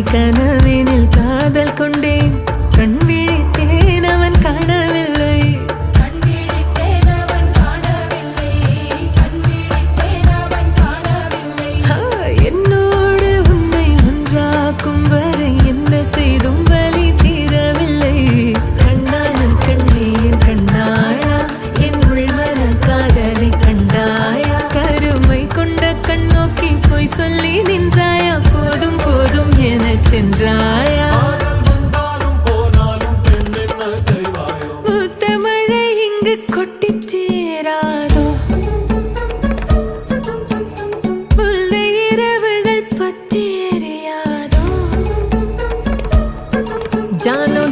கனவினில் காதல் கொண்டேன் கண் விழித்தேன் அவன் காணவில்லை என்னோடு உன்னை ஒன்றாக்கும் வரை என்ன செய்தும் வலி தீரவில்லை கண்ணானன் கண்ணீர் கண்ணாயா என் உள்மன காதலை கண்டாயா கருமை கொண்ட கண்ணோக்கி போய் சொல்லி நின்றாயா போதும் போதும் என சென்றாயா ஊத்தமழை இங்கு கொட்டி தீராதோ முல்லை இரவுகள் பத்தி எரியாதோ ஜானோ